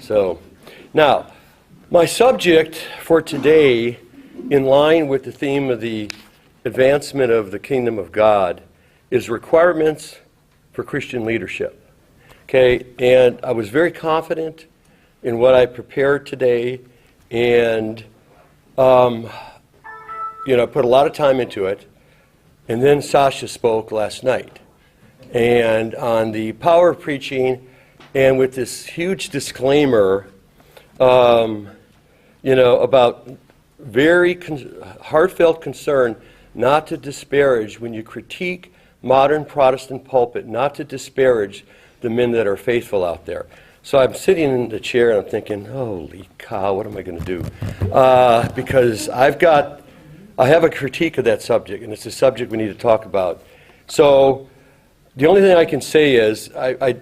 So, now, my subject for today, in line with the theme of the advancement of the kingdom of God, is requirements for Christian leadership. Okay, and I was very confident in what I prepared today, and put a lot of time into it. And then Sasha spoke last night, and on the power of preaching, and with this huge disclaimer, about very heartfelt concern not to disparage when you critique modern Protestant pulpit, not to disparage the men that are faithful out there. So I'm sitting in the chair and I'm thinking, holy cow, what am I going to do? Because I have a critique of that subject, and it's a subject we need to talk about. So the only thing I can say is,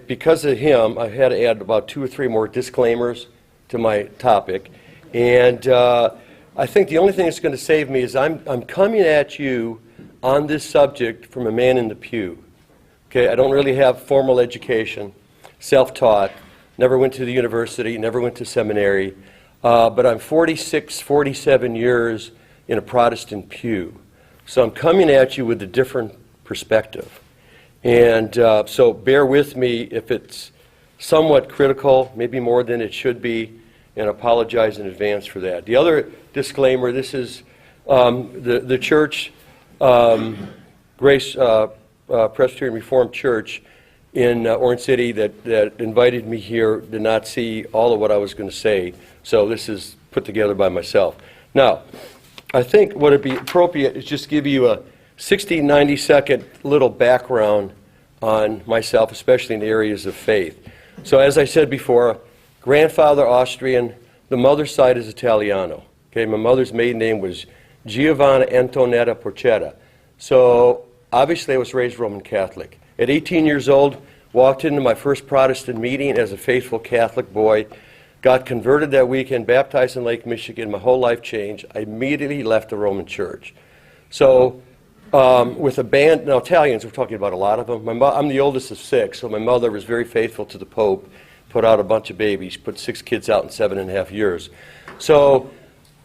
because of him, I had to add about 2 or 3 more disclaimers to my topic. And I think the only thing that's going to save me is I'm coming at you on this subject from a man in the pew. Okay, I don't really have formal education, self-taught, never went to the university, never went to seminary, but I'm 46, 47 years in a Protestant pew. So I'm coming at you with a different perspective. And so bear with me if it's somewhat critical, maybe more than it should be, and apologize in advance for that. The other disclaimer, this is the church, Grace Presbyterian Reformed Church in Orange City that invited me here, did not see all of what I was going to say, so this is put together by myself. Now, I think what would be appropriate is just give you a 60, 90-second little background on myself, especially in the areas of faith. So as I said before, grandfather Austrian, the mother's side is Italiano. Okay, my mother's maiden name was Giovanna Antonetta Porchetta. So obviously I was raised Roman Catholic. At 18 years old, walked into my first Protestant meeting as a faithful Catholic boy, got converted that weekend, baptized in Lake Michigan, my whole life changed. I immediately left the Roman Church. So with a band, now Italians, we're talking about a lot of them. I'm the oldest of 6, so my mother was very faithful to the Pope, put out a bunch of babies, put 6 kids out in 7.5 years. So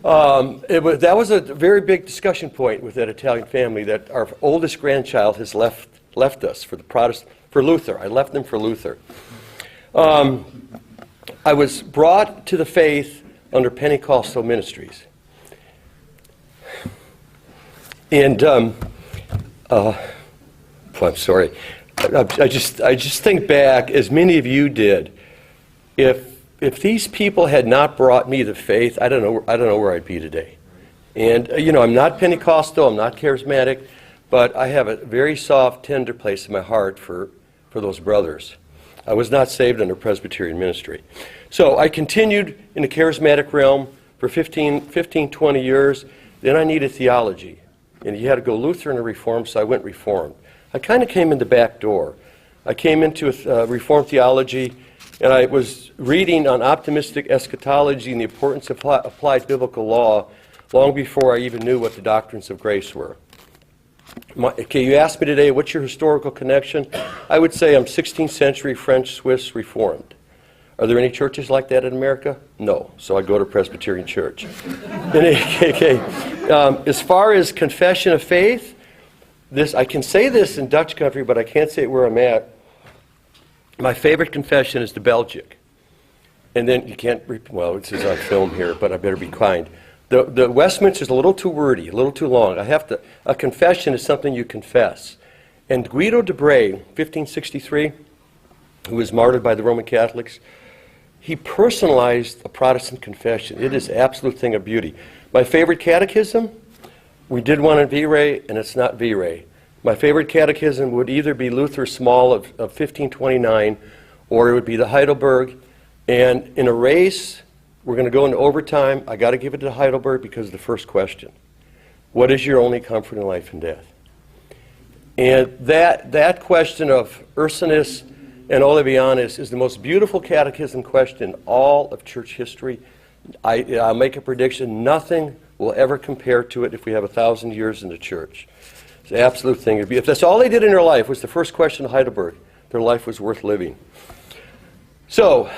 that was a very big discussion point with that Italian family, that our oldest grandchild has left us for Luther. I left them for Luther. I was brought to the faith under Pentecostal ministries. And I'm sorry. I just think back, as many of you did. If these people had not brought me the faith, I don't know where I'd be today. And I'm not Pentecostal, I'm not charismatic, but I have a very soft, tender place in my heart for those brothers. I was not saved under Presbyterian ministry. So I continued in the charismatic realm for 15, 20 years. Then I needed theology. And you had to go Lutheran or Reformed, so I went Reformed. I kind of came in the back door. I came into Reformed theology, and I was reading on optimistic eschatology and the importance of applied biblical law long before I even knew what the doctrines of grace were. Okay, you asked me today, what's your historical connection? I would say I'm 16th century French, Swiss, Reformed. Are there any churches like that in America? No, so I go to Presbyterian Church. As far as confession of faith, I can say this in Dutch country, but I can't say it where I'm at. My favorite confession is the Belgic. And then you can't, this is on film here, but I better be kind. The Westminster is a little too wordy, a little too long. A confession is something you confess. And Guido de Bray, 1563, who was martyred by the Roman Catholics, he personalized a Protestant confession. It is an absolute thing of beauty. My favorite catechism, we did one in V-Ray, and it's not V-Ray. My favorite catechism would either be Luther Small of 1529, or it would be the Heidelberg. And in a race, we're going to go into overtime. I got to give it to Heidelberg because of the first question. What is your only comfort in life and death? And that question of Ursinus and Olevianus is the most beautiful catechism question in all of church history. I'll make a prediction. Nothing will ever compare to it if we have 1,000 years in the church. It's an absolute thing. If that's all they did in their life was the first question of Heidelberg, their life was worth living. So,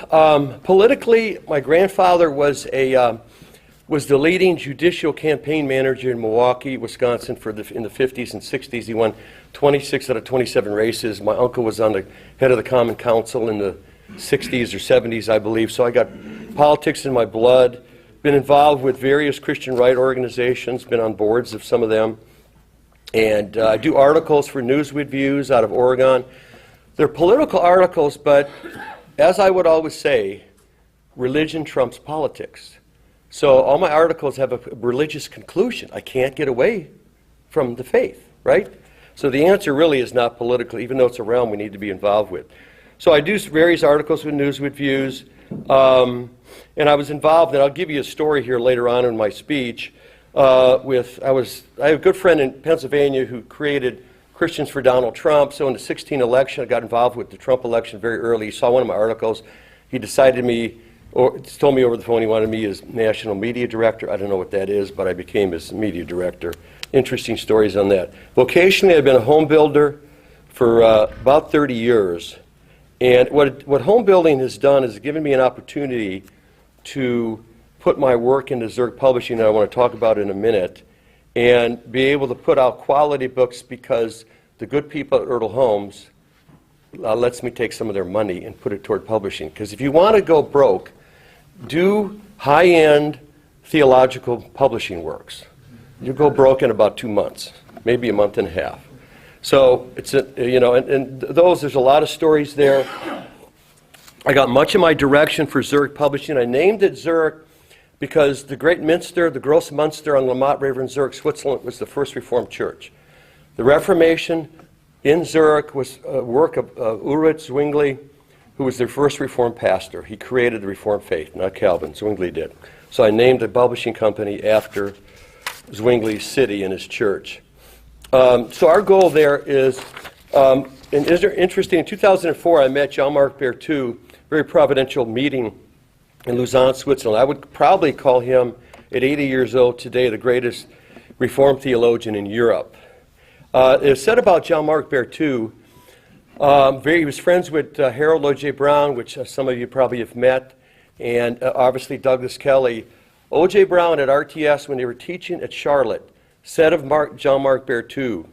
politically, my grandfather was the leading judicial campaign manager in Milwaukee, Wisconsin in the 50s and 60s. He won 26 out of 27 races. My uncle was on the head of the Common Council in the 60s or 70s, I believe. So I got politics in my blood, been involved with various Christian right organizations, been on boards of some of them. And I do articles for Newsweek Views out of Oregon. They're political articles, but as I would always say, religion trumps politics. So all my articles have a religious conclusion. I can't get away from the faith, right? So the answer really is not political, even though it's a realm we need to be involved with. So I do various articles with Newsweek Views, and I was involved, and I'll give you a story here later on in my speech. I have a good friend in Pennsylvania who created Christians for Donald Trump. So in the 2016 election, I got involved with the Trump election very early. He saw one of my articles. He told me over the phone he wanted me as national media director. I don't know what that is, but I became his media director. Interesting stories on that. Vocationally, I've been a home builder for about 30 years. And what home building has done is given me an opportunity to put my work into Zurich Publishing that I want to talk about in a minute, and be able to put out quality books because the good people at Ertl Homes lets me take some of their money and put it toward publishing. Because if you want to go broke, do high-end theological publishing works. You go broke in about 2 months, maybe a month and a half. So it's there's a lot of stories there. I got much of my direction for Zurich Publishing. I named it Zurich because the Great Minster, the Gross Munster on the Lamott River in Zurich, Switzerland, was the first Reformed church. The Reformation in Zurich was a work of Ulrich Zwingli, who was their first Reformed pastor. He created the Reformed faith, not Calvin. Zwingli did. So I named the publishing company after Zwingli's city and his church. So our goal there is, and interesting, in 2004 I met Jean-Marc Berthoud, very providential meeting in Lausanne, Switzerland. I would probably call him, at 80 years old today, the greatest Reformed theologian in Europe. It was said about Jean-Marc Berthoud, he was friends with Harold O.J. Brown, which some of you probably have met, and obviously Douglas Kelly. O.J. Brown at RTS, when they were teaching at Charlotte, said of Jean-Marc Berthoud,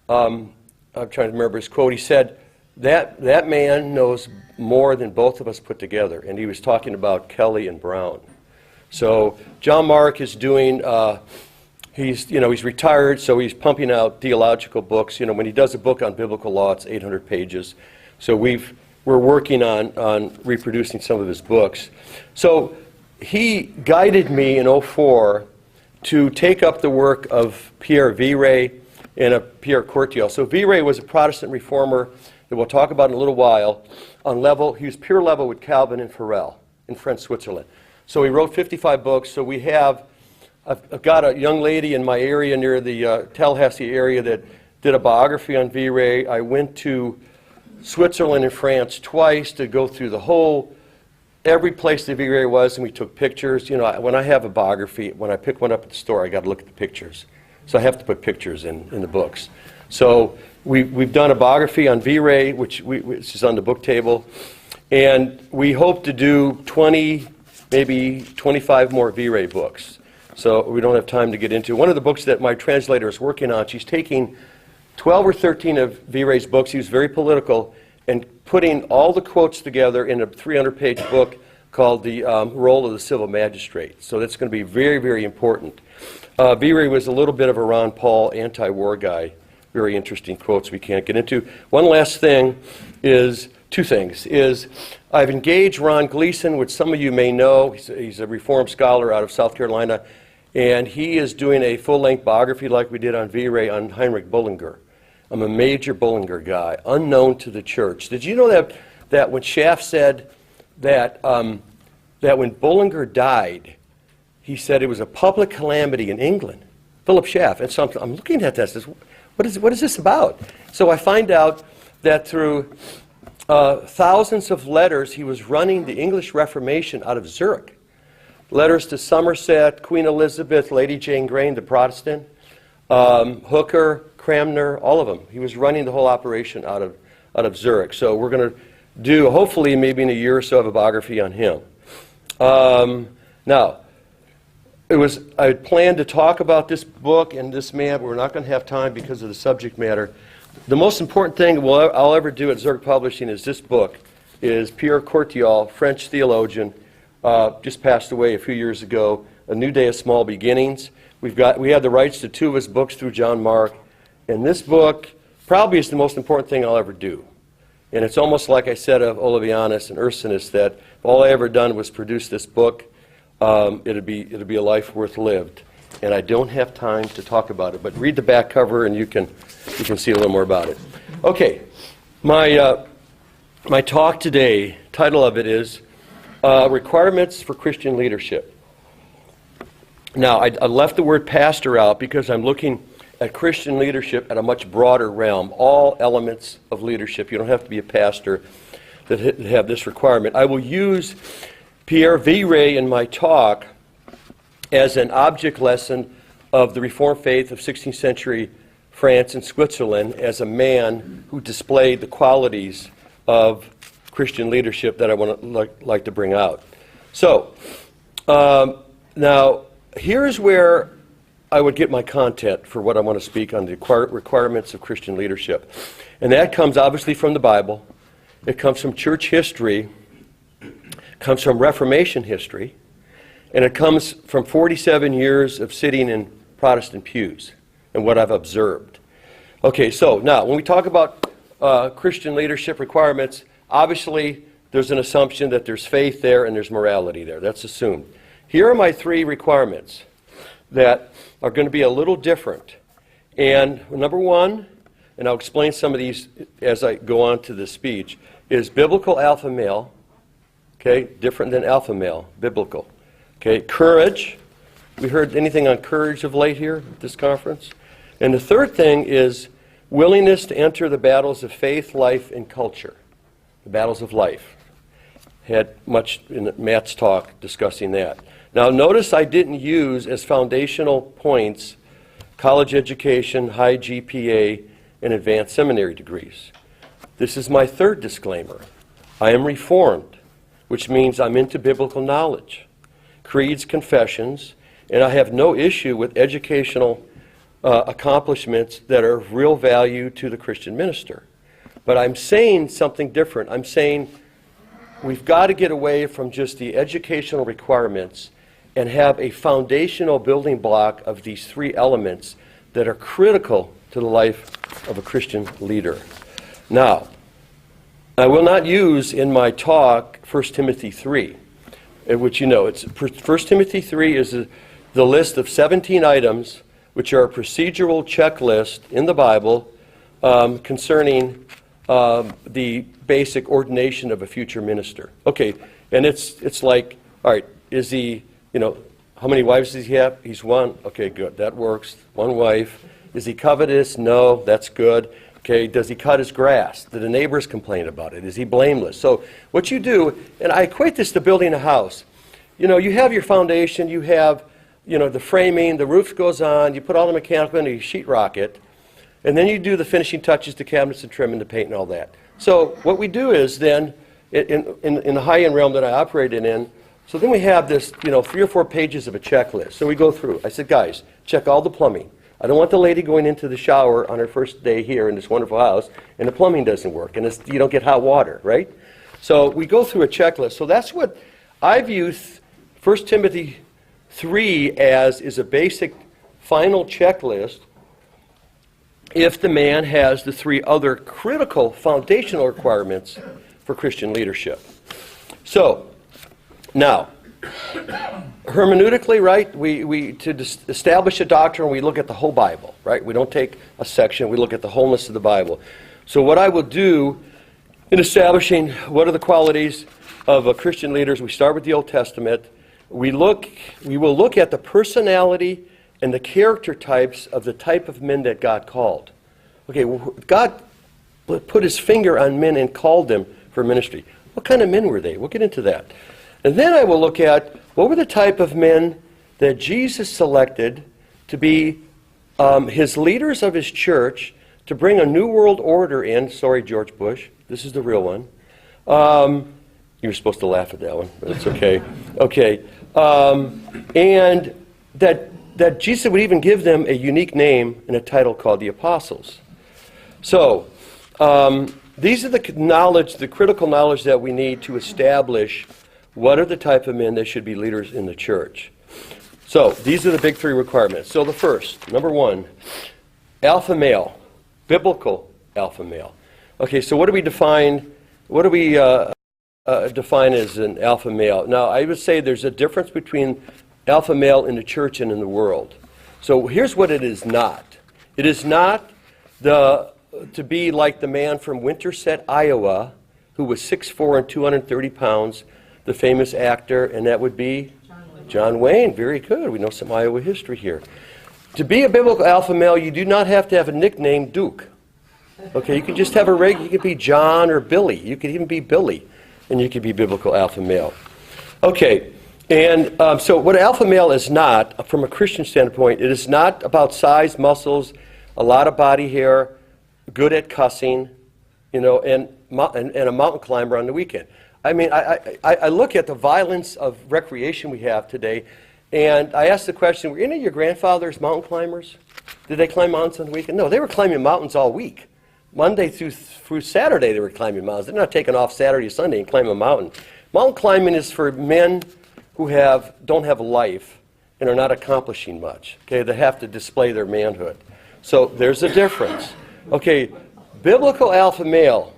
I'm trying to remember his quote, he said, that man knows more than both of us put together. And he was talking about Kelly and Brown. So Jean-Marc is doing, he's retired, so he's pumping out theological books. You know, when he does a book on biblical law, it's 800 pages. So we're working on reproducing some of his books. So he guided me in 2004 to take up the work of Pierre Viret and Pierre Courtial. So Viret was a Protestant reformer that we'll talk about in a little while. He was peer level with Calvin and Farel in French Switzerland. So he wrote 55 books. So I've got a young lady in my area near the Tallahassee area that did a biography on Viret. I went to Switzerland and France twice to go through every place that Viret was, and we took pictures. You know, when I have a biography, when I pick one up at the store, I got to look at the pictures. So I have to put pictures in the books. So we've done a biography on Viret, which is on the book table, and we hope to do 20, maybe 25 more Viret books. So we don't have time to get into. One of the books that my translator is working on, she's taking 12 or 13 of Viret's books. He was very political, and putting all the quotes together in a 300-page book called The Role of the Civil Magistrate. So that's going to be very, very important. Viret was a little bit of a Ron Paul anti-war guy. Very interesting quotes we can't get into. One last thing is, two things, is I've engaged Ron Gleason, which some of you may know. He's a Reformed scholar out of South Carolina, and he is doing a full-length biography like we did on Viret on Heinrich Bullinger. I'm a major Bullinger guy, unknown to the church. Did you know that when Schaff said that when Bullinger died, he said it was a public calamity in England? Philip Schaff. And so I'm looking at that and says, what is this about? So I find out that through thousands of letters, he was running the English Reformation out of Zurich. Letters to Somerset, Queen Elizabeth, Lady Jane Grey, the Protestant, Hooker, Cranmer, all of them. He was running the whole operation out of Zurich. So we're going to do, hopefully, maybe in a year or so, have a biography on him. Now, I had planned to talk about this book and this man, but we're not going to have time because of the subject matter. The most important thing I'll ever do at Zurich Publishing is this book, is Pierre Cortial, French theologian, just passed away a few years ago, A New Day of Small Beginnings. We had the rights to 2 of his books through John Mark, and this book probably is the most important thing I'll ever do. And it's almost like I said of Olevianus and Ursinus, that if all I ever done was produce this book, it'd be a life worth lived. And I don't have time to talk about it, but read the back cover and you can see a little more about it. Okay, my talk today, title of it is Requirements for Christian Leadership. Now, I left the word pastor out because I'm looking at Christian leadership at a much broader realm, all elements of leadership. You don't have to be a pastor that have this requirement. I will use Pierre Viret in my talk as an object lesson of the Reformed faith of 16th century France and Switzerland as a man who displayed the qualities of Christian leadership that I want to like to bring out. So, now, here's where I would get my content for what I want to speak on the requirements of Christian leadership. And that comes obviously from the Bible. It comes from church history, comes from Reformation history, and it comes from 47 years of sitting in Protestant pews and what I've observed. Okay, so now when we talk about Christian leadership requirements, obviously there's an assumption that there's faith there and there's morality there. That's assumed. Here are my 3 requirements that are going to be a little different. And number 1, and I'll explain some of these as I go on to the speech, is biblical alpha male. Okay, different than alpha male, biblical. Okay, courage. We heard anything on courage of late here at this conference? And the third thing is willingness to enter the battles of faith, life, and culture. The battles of life. Had much in Matt's talk discussing that. Now notice I didn't use as foundational points college education, high GPA, and advanced seminary degrees. This is my 3rd disclaimer. I am Reformed, which means I'm into biblical knowledge, creeds, confessions, and I have no issue with educational accomplishments that are of real value to the Christian minister. But I'm saying something different. I'm saying we've got to get away from just the educational requirements and have a foundational building block of these 3 elements that are critical to the life of a Christian leader. Now, I will not use in my talk 1 Timothy 3, which it's 1 Timothy 3 is the list of 17 items which are a procedural checklist in the Bible concerning the basic ordination of a future minister. Okay, and it's like, all right, is he, how many wives does he have? He's 1. Okay, good, that works. 1 wife. Is he covetous? No, that's good. Okay, does he cut his grass? Do the neighbors complain about it? Is he blameless? So what you do, and I equate this to building a house. You have your foundation, you have, the framing, the roof goes on, you put all the mechanical in, you sheetrock it, and then you do the finishing touches, the cabinets and trim and the paint and all that. So what we do is then, in the high-end realm that I operated in, so then we have this, 3 or 4 pages of a checklist. So we go through. I said, guys, check all the plumbing. I don't want the lady going into the shower on her first day here in this wonderful house, and the plumbing doesn't work, and you don't get hot water, right? So we go through a checklist. So that's what I view 1 Timothy 3 as, is a basic final checklist if the man has the 3 other critical foundational requirements for Christian leadership. So, now, hermeneutically, right, we to establish a doctrine, we look at the whole Bible, right? We don't take a section, we look at the wholeness of the Bible. So what I will do in establishing what are the qualities of a Christian leaders, we start with the Old Testament. We will look at the personality and the character types of the type of men that God called. Okay, God put his finger on men and called them for ministry. What kind of men were they? We'll get into that. And then I will look at what were the type of men that Jesus selected to be his leaders of his church, to bring a new world order in. Sorry, George Bush, this is the real one. You were supposed to laugh at that one, but it's okay. Okay. And that Jesus would even give them a unique name and a title called the apostles. So, these are the knowledge, the critical knowledge that we need to establish what are the type of men that should be leaders in the church. So, these are the big three requirements. So the first, number one, alpha male, biblical alpha male. Okay, so what do we define as an alpha male? Now, I would say there's a difference between alpha male in the church and in the world. So here's what it is not. It is not to be like the man from Winterset, Iowa, who was 6'4" and 230 pounds, the famous actor, and that would be John Wayne. Very good. We know some Iowa history here. To be a biblical alpha male, you do not have to have a nickname, Duke. Okay, you can just have you could be John or Billy. You could even be Billy, and you could be biblical alpha male. Okay, and so what alpha male is not, from a Christian standpoint, it is not about size, muscles, a lot of body hair, good at cussing, and a mountain climber on the weekend. I mean, I look at the violence of recreation we have today, and I ask the question, were any of your grandfathers mountain climbers? Did they climb mountains on the weekend? No, they were climbing mountains all week. Monday through Saturday they were climbing mountains. They're not taking off Saturday or Sunday and climbing a mountain. Mountain climbing is for men who don't have a life and are not accomplishing much. Okay, they have to display their manhood. So there's a difference. Okay, biblical alpha male,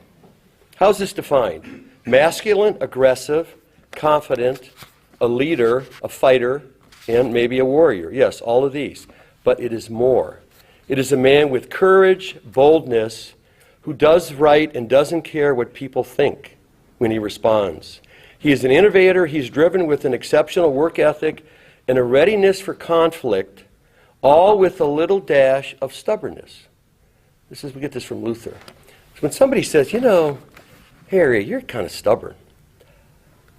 how's this defined? Masculine, aggressive, confident, a leader, a fighter, and maybe a warrior. Yes, all of these. But it is more. It is a man with courage, boldness, who does right and doesn't care what people think when he responds. He is an innovator. He's driven with an exceptional work ethic and a readiness for conflict, all with a little dash of stubbornness. We get this from Luther. When somebody says, Harry, you're kind of stubborn.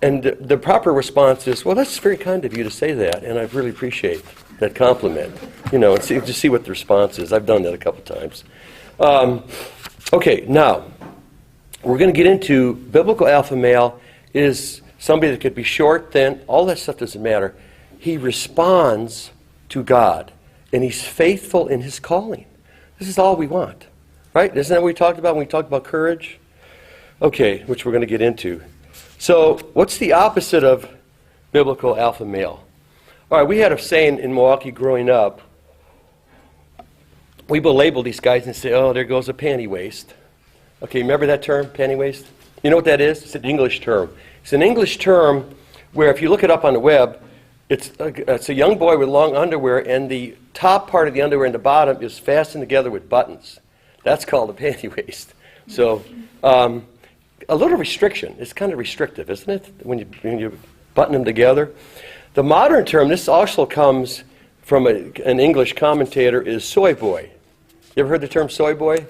And the proper response is, well, that's very kind of you to say that, and I really appreciate that compliment. And see what the response is. I've done that a couple times. Okay, now, we're going to get into biblical alpha male is somebody that could be short, thin, all that stuff doesn't matter. He responds to God, and he's faithful in his calling. This is all we want, right? Isn't that what we talked about when we talked about courage? Okay, which we're going to get into. So, what's the opposite of biblical alpha male? All right, we had a saying in Milwaukee growing up. We will label these guys and say, oh, there goes a panty waist. Okay, remember that term, panty waist? You know what that is? It's an English term. It's an English term where if you look it up on the web, it's a young boy with long underwear, and the top part of the underwear and the bottom is fastened together with buttons. That's called a panty waist. So, a little restriction. It's kind of restrictive, isn't it, when you button them together? The modern term, this also comes from an English commentator, is soy boy. You ever heard the term soy boy?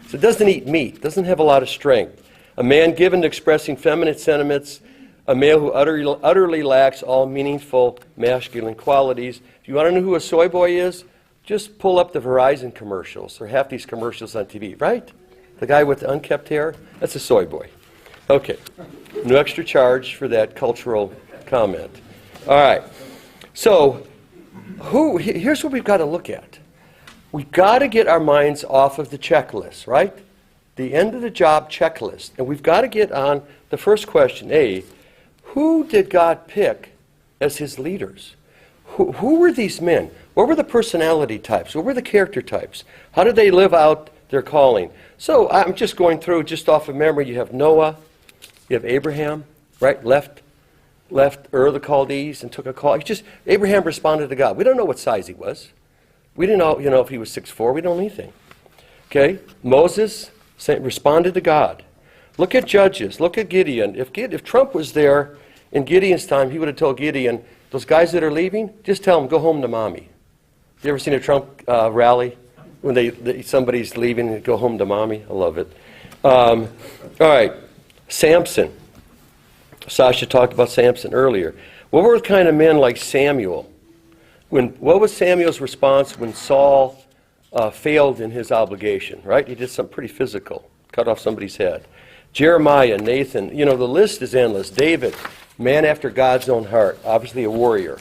So it doesn't eat meat, doesn't have a lot of strength. A man given to expressing feminine sentiments, a male who utterly lacks all meaningful masculine qualities. If you want to know who a soy boy is, just pull up the Verizon commercials, or half these commercials on TV, right? The guy with the unkept hair, that's a soy boy. Okay, no extra charge for that cultural comment. All right, so here's what we've got to look at. We've got to get our minds off of the checklist, right? The end of the job checklist. And we've got to get on the first question, A, who did God pick as his leaders? Who were these men? What were the personality types? What were the character types? How did they live out their calling? So I'm just going through, just off of memory, you have Noah, you have Abraham, right? Left Ur of the Chaldees and took a call. Abraham responded to God. We don't know what size he was. We didn't know, if he was 6'4". We don't know anything. Okay? Moses responded to God. Look at Judges. Look at Gideon. If Trump was there in Gideon's time, he would have told Gideon, those guys that are leaving, just tell them, go home to mommy. You ever seen a Trump rally when somebody's leaving and go home to mommy? I love it. All right. Samson. Sasha talked about Samson earlier. What were the kind of men like Samuel? What was Samuel's response when Saul failed in his obligation, right? He did something pretty physical, cut off somebody's head. Jeremiah, Nathan, the list is endless. David, man after God's own heart, obviously a warrior.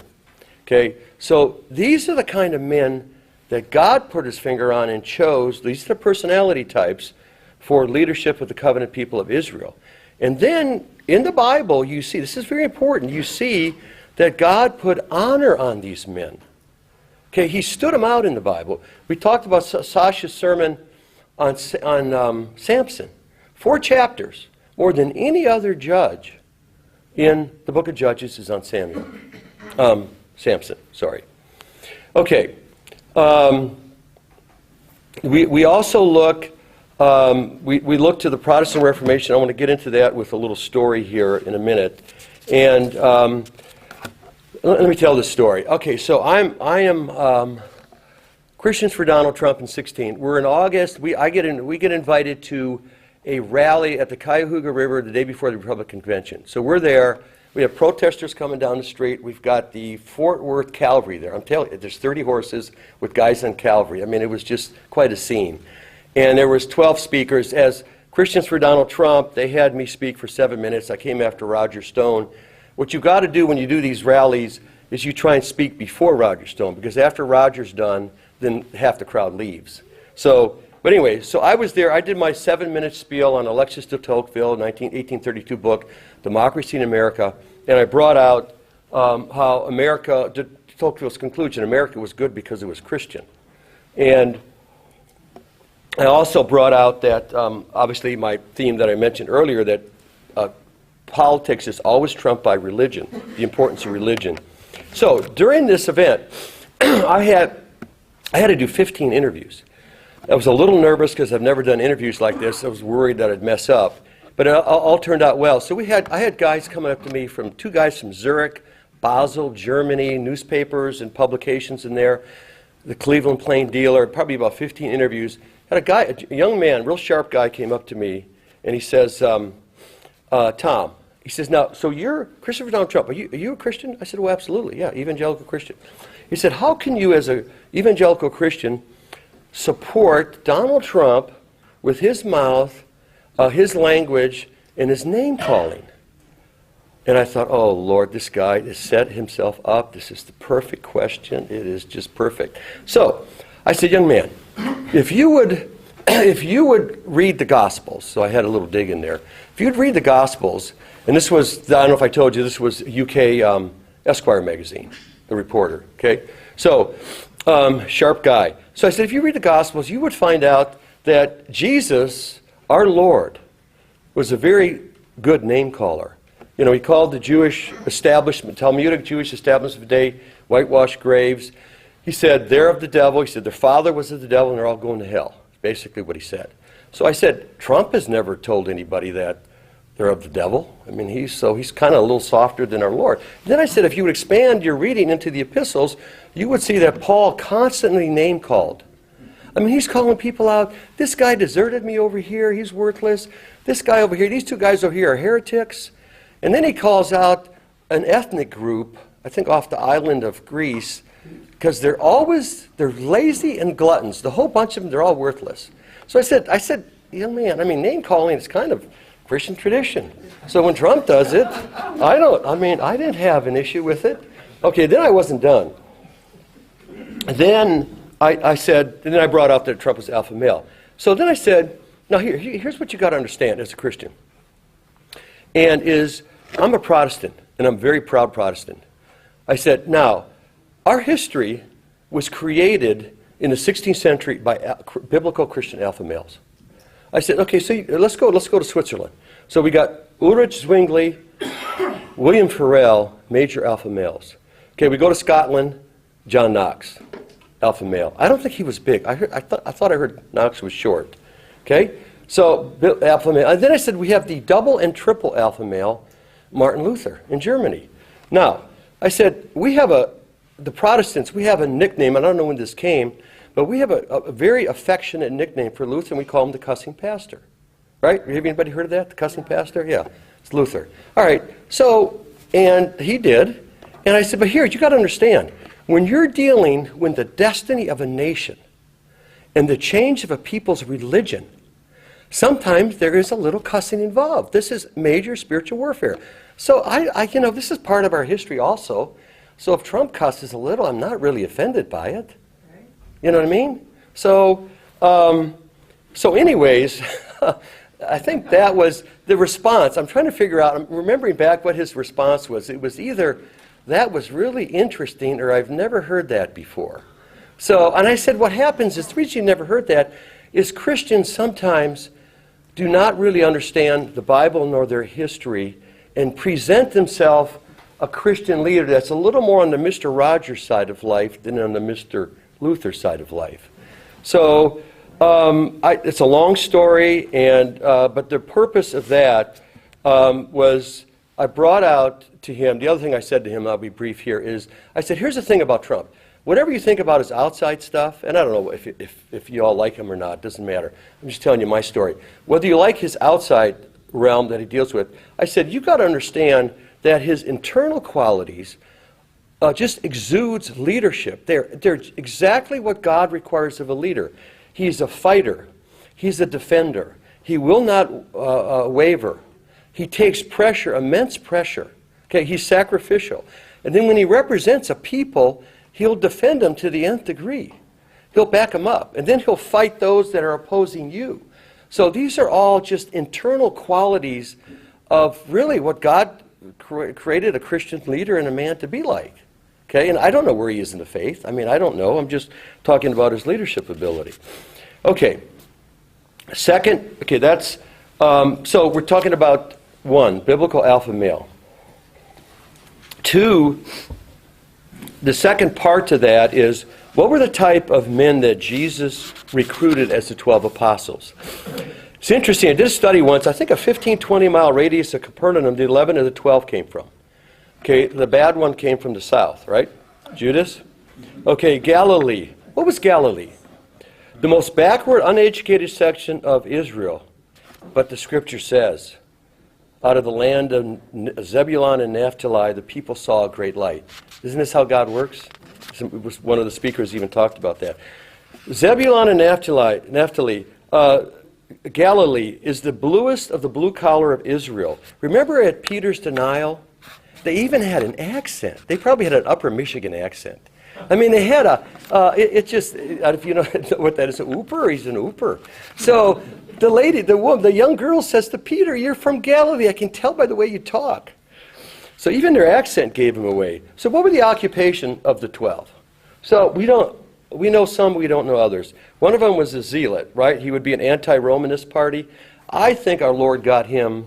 Okay, so these are the kind of men that God put his finger on and chose. These are the personality types for leadership of the covenant people of Israel. And then in the Bible, you see, this is very important, you see that God put honor on these men. Okay, he stood them out in the Bible. We talked about Sasha's sermon on Samson. 4 chapters, more than any other judge in the book of Judges is on Samson, sorry. Okay, we also look, we look to the Protestant Reformation. I want to get into that with a little story here in a minute. And let me tell this story. Okay, so I am Christians for Donald Trump in 16. We're in August. We get invited to a rally at the Cuyahoga River the day before the Republican Convention. So we're there. We have protesters coming down the street. We've got the Fort Worth Cavalry there. I'm telling you, there's 30 horses with guys on cavalry. I mean, it was just quite a scene. And there was 12 speakers. As Christians for Donald Trump, they had me speak for 7 minutes. I came after Roger Stone. What you got to do when you do these rallies is you try and speak before Roger Stone, because after Roger's done, then half the crowd leaves. But anyway, so I was there. I did my 7-minute spiel on Alexis de Tocqueville, 1832 book, Democracy in America, and I brought out how America, de Tocqueville's conclusion, America was good because it was Christian. And I also brought out that, obviously my theme that I mentioned earlier, that politics is always trumped by religion, the importance of religion. So during this event, I had to do 15 interviews. I was a little nervous because I've never done interviews like this. I was worried that I'd mess up. But it all turned out well. So I had guys coming up to me, 2 guys from Zurich, Basel, Germany, newspapers and publications in there, the Cleveland Plain Dealer, probably about 15 interviews. Had a young man, real sharp guy, came up to me, and he says, Tom, he says, now, so you're Christopher Donald Trump. Are you a Christian? I said, well, absolutely, yeah, evangelical Christian. He said, how can you, as an evangelical Christian, support Donald Trump with his mouth, his language, and his name-calling? And I thought, oh, Lord, this guy has set himself up. This is the perfect question. It is just perfect. So I said, young man, if you would read the Gospels, so I had a little dig in there. If you'd read the Gospels, and this was, I don't know if I told you, this was UK Esquire magazine, the reporter, okay? So, sharp guy. So I said, if you read the Gospels, you would find out that Jesus, our Lord, was a very good name caller. He called the Jewish establishment, Talmudic Jewish establishment of the day, whitewashed graves. He said, they're of the devil. He said, their father was of the devil and they're all going to hell. Basically what he said. So I said, Trump has never told anybody that they're of the devil. I mean, he's kind of a little softer than our Lord. Then I said, if you would expand your reading into the epistles, you would see that Paul constantly name called. I mean, he's calling people out. This guy deserted me over here. He's worthless. This guy over here, these 2 guys over here are heretics. And then he calls out an ethnic group, I think off the island of Greece, because they're lazy and gluttons. The whole bunch of them, they're all worthless. So I said, young man, I mean, name calling is kind of Christian tradition. So when Trump does it, I didn't have an issue with it. Okay, then I wasn't done. Then I said, and then I brought out that Trump was alpha male. So then I said, now here's what you got to understand as a Christian. And I'm a Protestant, and I'm a very proud Protestant. I said, now, our history was created in the 16th century by biblical Christian alpha males. I said, okay, so let's go to Switzerland. So we got Ulrich Zwingli, William Farel, major alpha males. Okay, we go to Scotland, John Knox, alpha male. I don't think he was big. I thought I heard Knox was short. Okay, so alpha male. And then I said we have the double and triple alpha male, Martin Luther in Germany. Now, I said the Protestants, we have a nickname. I don't know when this came, but we have a very affectionate nickname for Luther, and we call him the cussing pastor. Right? Have anybody heard of that? The cussing pastor? Yeah, it's Luther. All right, so, and he did. And I said, but here, you got to understand, when you're dealing with the destiny of a nation and the change of a people's religion, sometimes there is a little cussing involved. This is major spiritual warfare. So this is part of our history also. So if Trump cusses a little, I'm not really offended by it. You know what I mean? So, anyways, I think that was the response. I'm trying to figure out, I'm remembering back what his response was. It was either, that was really interesting, or I've never heard that before. So, and I said, what happens is, the reason you never heard that is Christians sometimes do not really understand the Bible nor their history and present themselves a Christian leader that's a little more on the Mr. Rogers side of life than on the Mr. Luther side of life. So, it's a long story, and but the purpose of that was I brought out to him, the other thing I said to him, I'll be brief here, is I said, here's the thing about Trump. Whatever you think about his outside stuff, and I don't know if you all like him or not, doesn't matter. I'm just telling you my story. Whether you like his outside realm that he deals with, I said, you've got to understand that his internal qualities just exudes leadership. They're exactly what God requires of a leader. He's a fighter. He's a defender. He will not waver. He takes pressure, immense pressure. Okay, he's sacrificial. And then when he represents a people, he'll defend them to the nth degree. He'll back them up. And then he'll fight those that are opposing you. So these are all just internal qualities of really what God created a Christian leader and a man to be like. Okay, and I don't know where he is in the faith. I mean, I don't know. I'm just talking about his leadership ability. Okay, second, okay, that's, so we're talking about 1, biblical alpha male. 2, the second part to that is, what were the type of men that Jesus recruited as the 12 apostles? It's interesting. I did a study once. I think a 15, 20-mile radius of Capernaum, the 11 of the 12 came from. Okay, the bad one came from the south, right? Judas? Okay, Galilee. What was Galilee? The most backward, uneducated section of Israel. But the scripture says, out of the land of Zebulun and Naphtali, the people saw a great light. Isn't this how God works? One of the speakers even talked about that. Zebulun and Naphtali, Galilee is the bluest of the blue collar of Israel. Remember at Peter's denial? They even had an accent. They probably had an upper Michigan accent. I mean, they had if you know what that is, an ooper, he's an ooper. So the lady, the young girl says to Peter, you're from Galilee. I can tell by the way you talk. So even their accent gave him away. So what were the occupation of the 12? So we know some, we don't know others. One of them was a zealot, right? He would be an anti-Romanist party. I think our Lord got him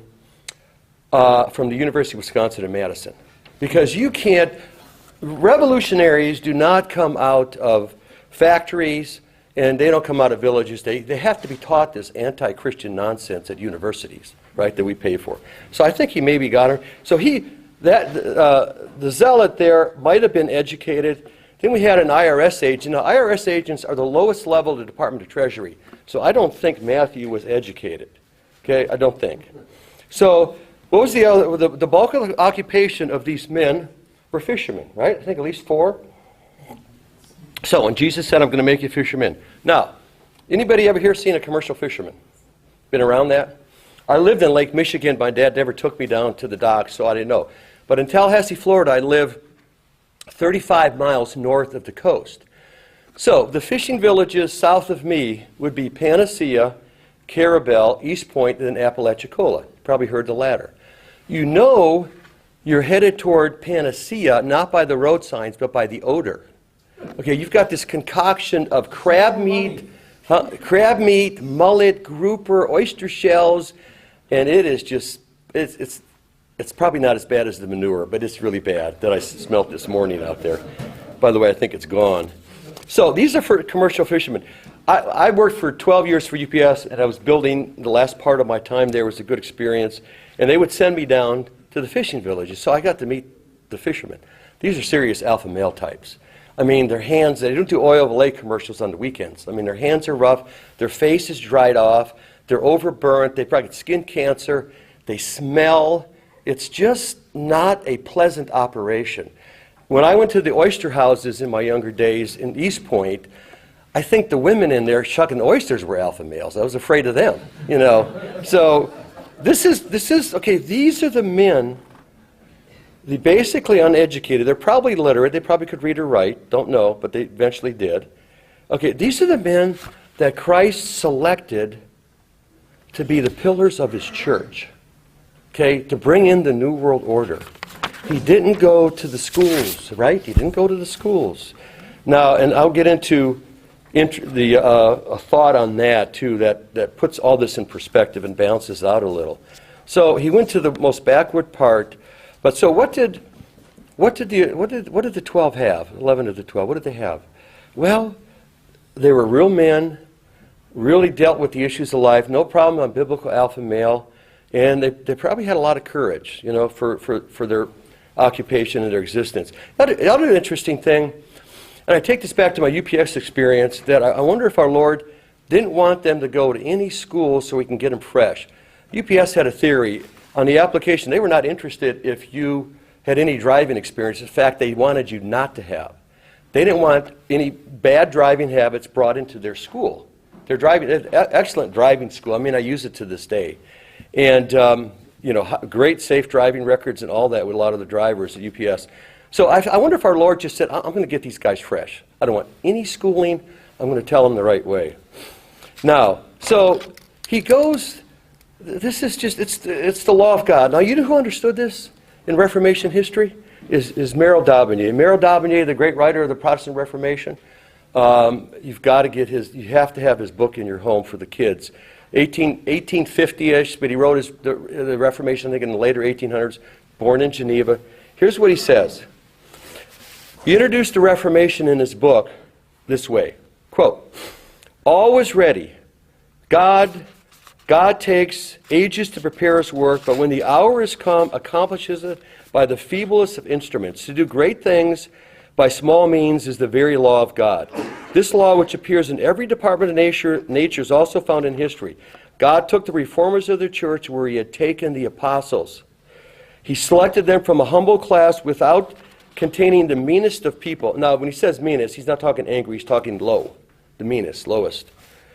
from the University of Wisconsin in Madison. Because you can't, revolutionaries do not come out of factories and they don't come out of villages. They have to be taught this anti-Christian nonsense at universities, right, that we pay for. So I think he maybe got her. So the zealot there might have been educated. Then we had an IRS agent. Now, IRS agents are the lowest level of the Department of Treasury. So I don't think Matthew was educated. Okay, I don't think. So what was the bulk of the occupation of these men were fishermen, right? I think at least 4. So when Jesus said, I'm going to make you fishermen. Now, anybody ever here seen a commercial fisherman? Been around that? I lived in Lake Michigan. My dad never took me down to the docks, so I didn't know. But in Tallahassee, Florida, I live 35 miles north of the coast. So the fishing villages south of me would be Panacea, Carabel, East Point, and Apalachicola. Probably heard the latter. You know you're headed toward Panacea, not by the road signs, but by the odor. Okay, you've got this concoction of crab meat, mullet, grouper, oyster shells, and it is just, it's probably not as bad as the manure, but it's really bad that I smelt this morning out there. By the way, I think it's gone. So these are for commercial fishermen. I worked for 12 years for UPS, and I was building. The last part of my time there was a good experience, and they would send me down to the fishing villages, so I got to meet the fishermen. These are serious alpha male types. I mean, their hands, they don't do oil of lake commercials on the weekends. I mean, their hands are rough, their face is dried off, they're overburnt, they probably get skin cancer, they smell. It's just not a pleasant operation. When I went to the oyster houses in my younger days in East Point, I think the women in there shucking oysters were alpha males. I was afraid of them, you know. So this is okay, these are the men, the basically uneducated. They're probably literate. They probably could read or write. Don't know, but they eventually did. Okay, these are the men that Christ selected to be the pillars of his church, okay, to bring in the New World Order. He didn't go to the schools, right? He didn't go to the schools. Now, and I'll get into a thought on that, too, that puts all this in perspective and balances out a little. So he went to the most backward part. But so what did the 12 have? 11 of the 12. What did they have? Well, they were real men, really dealt with the issues of life, no problem on biblical alpha male, and they probably had a lot of courage, you know, for their occupation and their existence. The other interesting thing, and I take this back to my UPS experience, that I wonder if our Lord didn't want them to go to any school so we can get them fresh. UPS had a theory on the application. They were not interested if you had any driving experience. In fact, they wanted you not to have. They didn't want any bad driving habits brought into their school. Their driving, excellent driving school. I mean, I use it to this day. And, you know, great safe driving records and all that with a lot of the drivers at UPS. So I wonder if our Lord just said, I'm going to get these guys fresh. I don't want any schooling. I'm going to tell them the right way. Now, so he goes, this is just, it's the law of God. Now, you know who understood this in Reformation history? Is Merrill d'Aubigné. Merrill d'Aubigné, the great writer of the Protestant Reformation, you've got to get you have to have his book in your home for the kids. 1850-ish, but he wrote the Reformation, I think, in the later 1800s, born in Geneva. Here's what he says. He introduced the Reformation in his book this way, quote, all was ready. God takes ages to prepare his work, but when the hour is come, accomplishes it by the feeblest of instruments. To do great things by small means is the very law of God. This law, which appears in every department of nature, is also found in history. God took the reformers of the church where he had taken the apostles. He selected them from a humble class without containing the meanest of people. Now, when he says meanest, he's not talking angry, he's talking low, the meanest, lowest.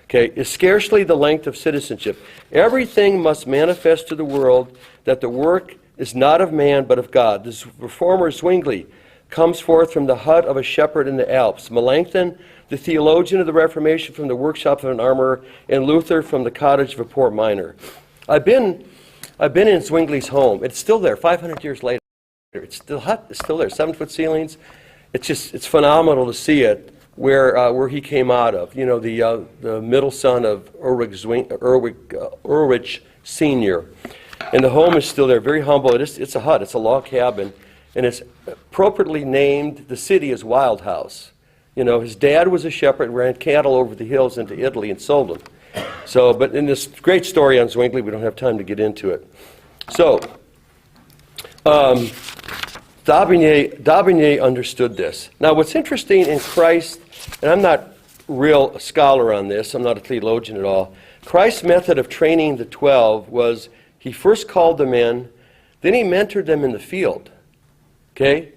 Okay, is scarcely the length of citizenship. Everything must manifest to the world that the work is not of man but of God. This reformer Zwingli comes forth from the hut of a shepherd in the Alps. Melanchthon, the theologian of the Reformation, from the workshop of an armorer, and Luther from the cottage of a poor miner. I've been in Zwingli's home. It's still there, 500 years later. It's still hut. It's still there. 7-foot ceilings. It's phenomenal to see it where he came out of. You know, the middle son of Ulrich Senior, and the home is still there. Very humble. It's a hut. It's a log cabin, and it's appropriately named. The city is Wild House. You know, his dad was a shepherd, ran cattle over the hills into Italy and sold them. So, but in this great story on Zwingli, we don't have time to get into it. So, d'Aubigné understood this. Now, what's interesting in Christ, and I'm not real scholar on this, I'm not a theologian at all, Christ's method of training the 12 was he first called them in, then he mentored them in the field. Okay?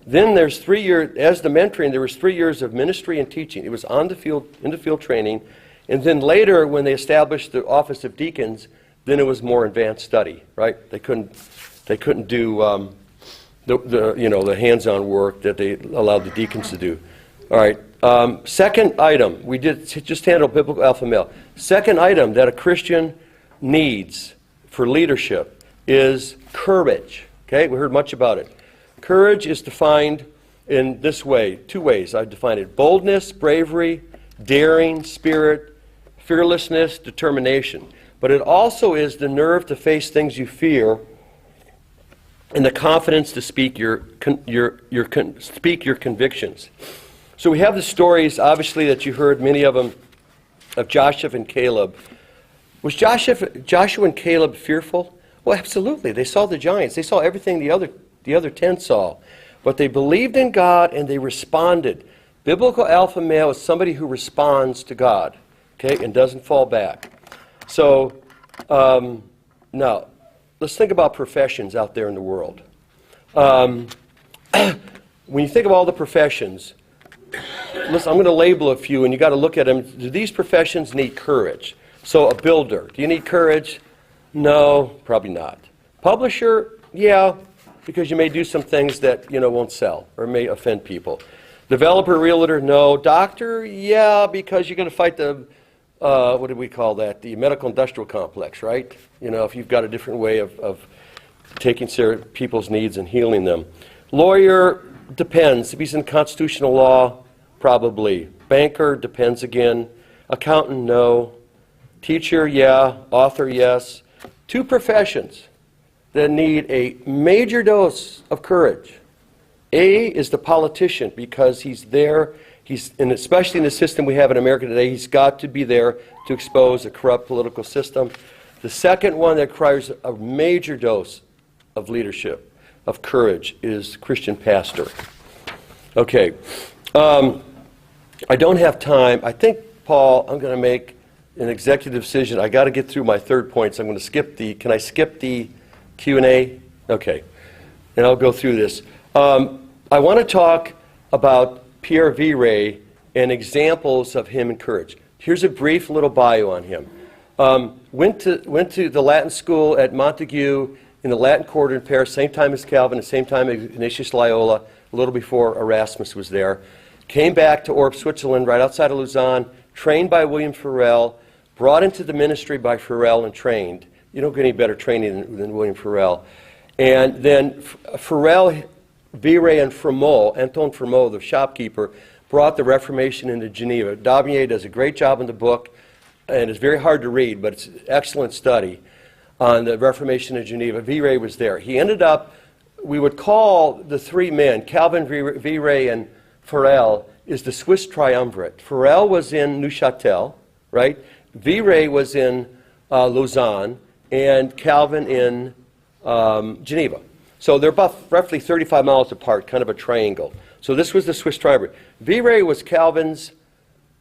Then there's 3 years, as the mentoring, there was 3 years of ministry and teaching. It was on the field, in the field training. And then later, when they established the office of deacons, then it was more advanced study, right? They couldn't do the hands-on work that they allowed the deacons to do. All right. Second item, we did just handle biblical alpha male. Second item that a Christian needs for leadership is courage. Okay, we heard much about it. Courage is defined in this way, 2 ways I've defined it. Boldness, bravery, daring, spirit, fearlessness, determination. But it also is the nerve to face things you fear and the confidence to speak your convictions. So we have the stories, obviously, that you heard, many of them, of Joshua and Caleb. Was Joshua and Caleb fearful? Well, absolutely. They saw the giants. They saw everything the other 10 saw. But they believed in God and they responded. Biblical alpha male is somebody who responds to God, okay, and doesn't fall back. So now, let's think about professions out there in the world. When you think of all the professions, listen, I'm going to label a few, and you got to look at them. Do these professions need courage? So a builder, do you need courage? No, probably not. Publisher, yeah, because you may do some things that won't sell or may offend people. Developer, realtor, no. Doctor, yeah, because you're going to fight the what do we call that? The medical industrial complex, right? If you've got a different way of taking care of people's needs and healing them. Lawyer, depends. If he's in constitutional law, probably. Banker, depends again. Accountant, no. Teacher, yeah. Author, yes. Two professions that need a major dose of courage. A is the politician, because he's there, and especially in the system we have in America today, he's got to be there to expose a corrupt political system. The second one that requires a major dose of leadership, of courage, is Christian pastor. Okay. I don't have time. I think, Paul, I'm going to make an executive decision. I got to get through my third point, so I'm going to skip can I skip the Q&A? Okay. And I'll go through this. I want to talk about Pierre Viret and examples of him in courage. Here's a brief little bio on him. Went to the Latin school at Montaigu in the Latin Quarter in Paris, same time as Calvin, the same time as Ignatius Loyola, a little before Erasmus was there. Came back to Orb, Switzerland, right outside of Lausanne, trained by William Farel, brought into the ministry by Farel and trained. You don't get any better training than William Farel. And then Farel, Viret, and Fremont, Anton Fremont, the shopkeeper, brought the Reformation into Geneva. Daubier does a great job in the book, and it's very hard to read, but it's an excellent study on the Reformation of Geneva. Viret was there. He ended up, we would call the three men, Calvin, Viret, and Farel, is the Swiss triumvirate. Farel was in Neuchâtel, right? Viret was in Lausanne, and Calvin in Geneva. So they're about roughly 35 miles apart, kind of a triangle. So this was the Swiss triumvirate. Viret was Calvin's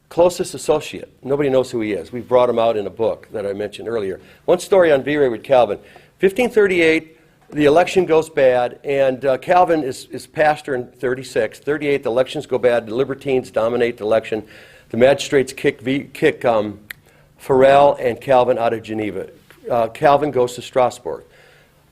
closest associate. Nobody knows who he is. We brought him out in a book that I mentioned earlier. One story on Viret with Calvin. 1538, the election goes bad, and Calvin is pastor in 36. 38, the elections go bad. The libertines dominate the election. The magistrates kick Farel and Calvin out of Geneva. Calvin goes to Strasbourg.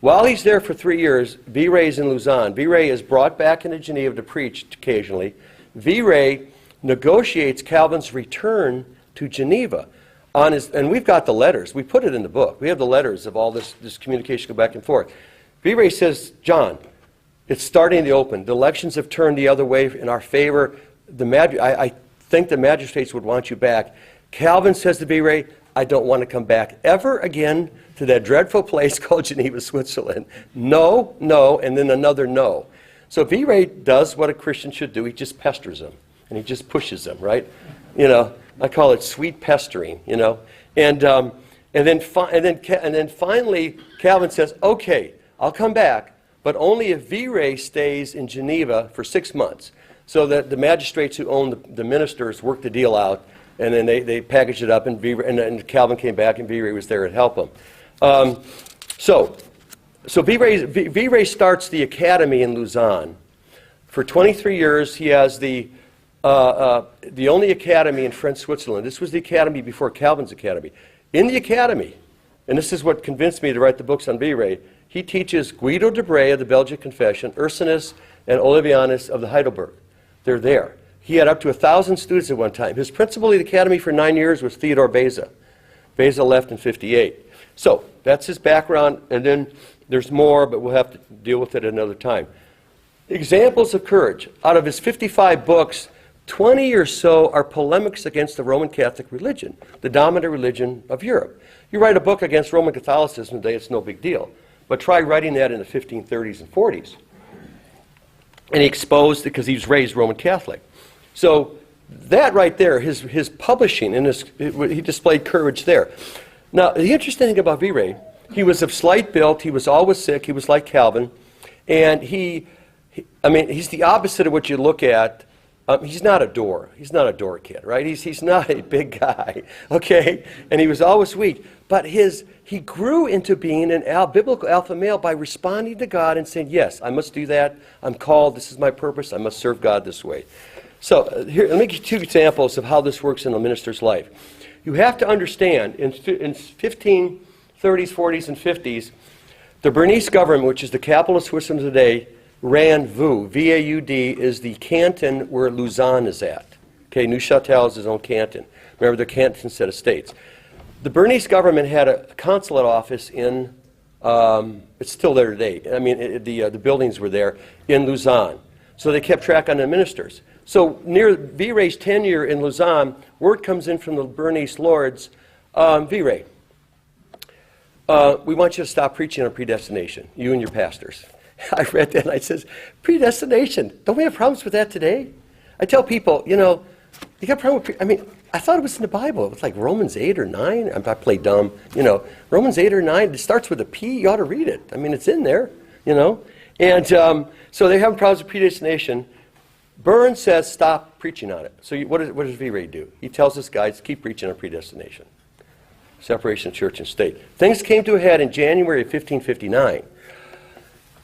While he's there for 3 years, Viret is in Lausanne. Viret is brought back into Geneva to preach occasionally. Viret negotiates Calvin's return to Geneva. And we've got the letters. We put it in the book. We have the letters of all this communication go back and forth. Viret says, John, it's starting in the open. The elections have turned the other way in our favor. I think the magistrates would want you back. Calvin says to Viret, I don't want to come back ever again to that dreadful place called Geneva, Switzerland. No, no, and then another no. So Viret does what a Christian should do. He just pesters them, and he just pushes them, right? I call it sweet pestering, And then finally, Calvin says, okay, I'll come back, but only if Viret stays in Geneva for 6 months. So that the magistrates who own the ministers work the deal out, and then they packaged it up, and Calvin came back, and Viret was there to help him. So Viret starts the academy in Lausanne. For 23 years, he has the only academy in French Switzerland. This was the academy before Calvin's academy. In the academy, and this is what convinced me to write the books on Viret, he teaches Guido de Bray of the Belgic Confession, Ursinus, and Olivianus of the Heidelberg. They're there. He had up to 1,000 students at one time. His principal of the academy for 9 years was Theodore Beza. Beza left in 58. So that's his background, and then there's more, but we'll have to deal with it another time. Examples of courage. Out of his 55 books, 20 or so are polemics against the Roman Catholic religion, the dominant religion of Europe. You write a book against Roman Catholicism today, it's no big deal. But try writing that in the 1530s and 40s. And he exposed it because he was raised Roman Catholic. So that right there, his publishing, and he displayed courage there. Now, the interesting thing about Viret, he was of slight build, he was always sick, he was like Calvin, and he's the opposite of what you look at. He's not a door. He's not a door kid, right? He's not a big guy, okay? And he was always weak. But he grew into being an biblical alpha male by responding to God and saying, yes, I must do that. I'm called. This is my purpose. I must serve God this way. So here, let me give you 2 examples of how this works in a minister's life. You have to understand, in 1530s, 40s, and 50s, the Bernese government, which is the capital of Switzerland today, ran VU. V-A-U-D is the canton where Lausanne is at. Okay, Neuchâtel is his own canton. Remember, they're cantons instead of states. The Bernese government had a consulate office in, it's still there today. I mean, the buildings were there in Lausanne. So they kept track on the ministers. So near V-Ray's tenure in Lausanne, word comes in from the Bernese lords, V-Ray, we want you to stop preaching on predestination, you and your pastors. I read that and I says, predestination, don't we have problems with that today? I tell people, you know, you got a problem with, I mean, I thought it was in the Bible. It's like Romans 8 or 9. I play dumb, you know. Romans 8 or 9, it starts with a P, you ought to read it. I mean, it's in there, you know. And so they're having problems with predestination. Burns says, stop preaching on it. So what does V-Ray do? He tells his guys, keep preaching on predestination. Separation of church and state. Things came to a head in January of 1559.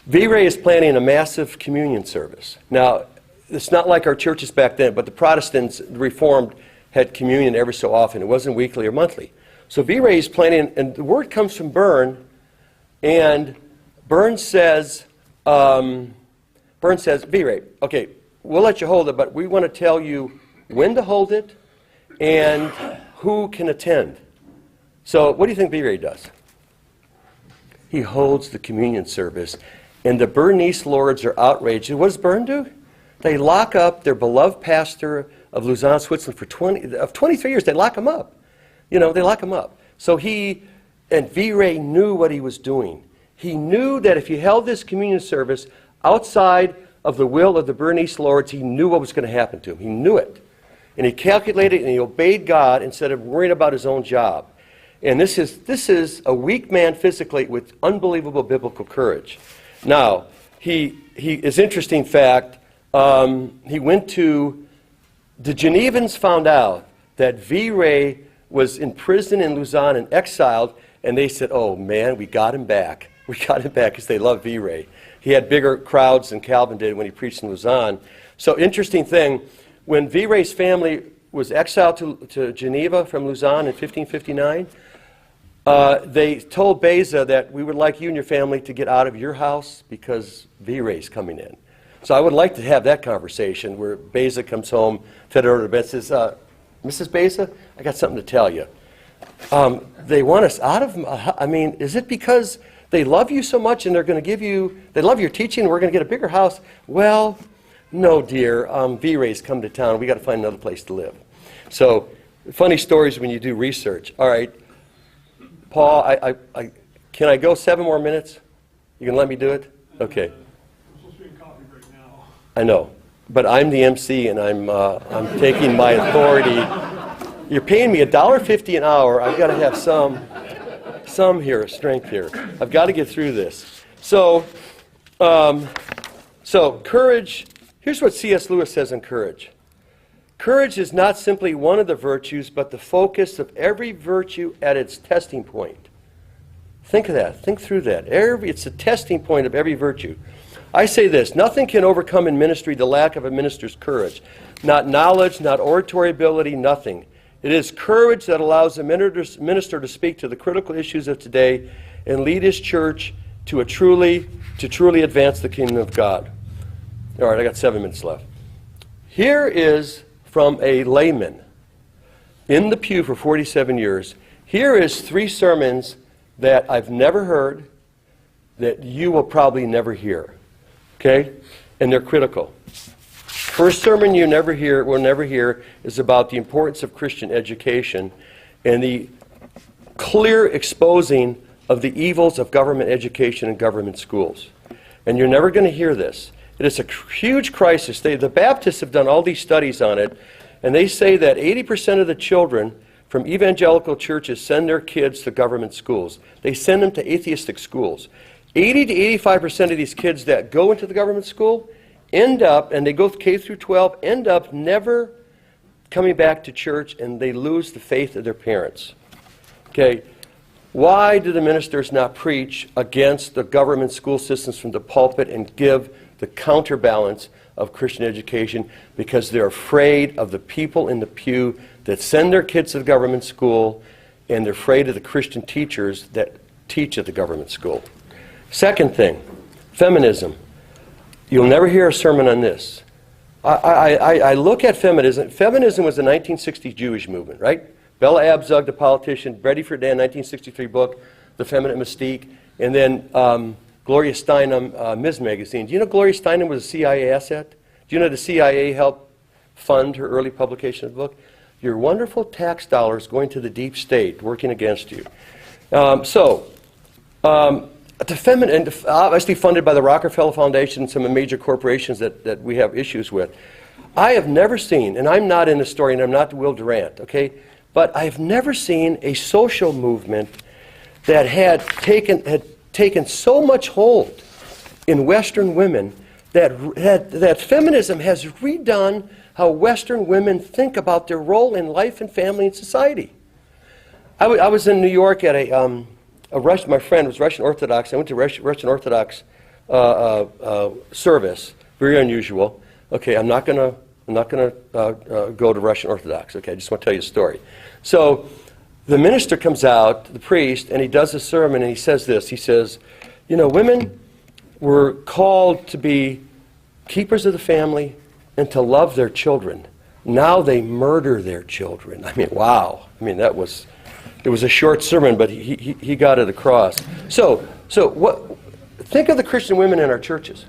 V-Ray is planning a massive communion service. Now, it's not like our churches back then, but the Protestants, the Reformed, had communion every so often. It wasn't weekly or monthly. So V-Ray is planning, and the word comes from Byrne, and Byrne says, V-Ray, okay, we'll let you hold it, but we want to tell you when to hold it and who can attend. So what do you think V-Ray does? He holds the communion service, and the Bernese lords are outraged. And what does Byrne do? They lock up their beloved pastor of Lausanne, Switzerland for 23 years. They lock him up. You know, they lock him up. So V-Ray knew what he was doing. He knew that if he held this communion service outside of the will of the Bernese lords, he knew what was going to happen to him. He knew it. And he calculated and he obeyed God instead of worrying about his own job. And this is a weak man physically with unbelievable biblical courage. Now, he is interesting fact, he went to, the Genevans found out that V-Ray was in prison in Lausanne and exiled, and they said, oh man, we got him back. We got him back because they loved V-Ray. He had bigger crowds than Calvin did when he preached in Lausanne. So interesting thing, when V-Ray's family was exiled to Geneva from Lausanne in 1559, they told Beza that we would like you and your family to get out of your house because V-Ray's coming in. So I would like to have that conversation where Beza comes home, fed her to bed, says, Mrs. Beza, I got something to tell you. They want us out of, I mean, is it because they love you so much and they're going to give you, they love your teaching and we're going to get a bigger house? Well, no, dear, V-Ray's come to town. We got to find another place to live. So funny stories when you do research. All right, Paul, can I go 7 more minutes? You can let me do it? Okay. I know, but I'm the MC and I'm taking my authority. You're paying me $1.50 an hour. I've got to have some here, strength here. I've got to get through this. So courage. Here's what C.S. Lewis says on courage. Courage is not simply one of the virtues, but the focus of every virtue at its testing point. Think of that. Think through that. It's the testing point of every virtue. I say this, nothing can overcome in ministry the lack of a minister's courage. Not knowledge, not oratory ability, nothing. It is courage that allows the minister to speak to the critical issues of today and lead his church to truly advance the kingdom of God. All right, I got 7 minutes left. Here is from a layman in the pew for 47 years. Here is 3 sermons that I've never heard, that you will probably never hear. Okay? And they're critical. First sermon will never hear is about the importance of Christian education and the clear exposing of the evils of government education and government schools. And you're never going to hear this. It is a huge crisis. The Baptists have done all these studies on it, and they say that 80% of the children from evangelical churches send their kids to government schools. They send them to atheistic schools. 80 to 85% of these kids that go into the government school end up, and they go K through 12, end up never coming back to church, and they lose the faith of their parents. Okay, why do the ministers not preach against the government school systems from the pulpit and give the counterbalance of Christian education because they're afraid of the people in the pew that send their kids to the government school, and they're afraid of the Christian teachers that teach at the government school. Second thing, feminism. You'll never hear a sermon on this. I look at feminism. Feminism was the 1960s Jewish movement, right? Bella Abzug, the politician, Betty Friedan, 1963 book, The Feminine Mystique, and then Gloria Steinem, Ms. Magazine. Do you know Gloria Steinem was a CIA asset? Do you know the CIA helped fund her early publication of the book? Your wonderful tax dollars going to the deep state working against you. Obviously funded by the Rockefeller Foundation and some major corporations that we have issues with. I have never seen, and I'm not in the story, and I'm not Will Durant, okay, but I've never seen a social movement that had taken so much hold in Western women that feminism has redone how Western women think about their role in life and family and society. I was in New York at my friend was Russian Orthodox. I went to Russian Orthodox service. Very unusual. Okay, I'm not gonna go to Russian Orthodox. Okay, I just want to tell you a story. So the minister comes out, the priest, and he does a sermon, and he says this. He says, you know, women were called to be keepers of the family and to love their children. Now they murder their children. I mean, wow. I mean, it was a short sermon, but he got it across. So what? Think of the Christian women in our churches.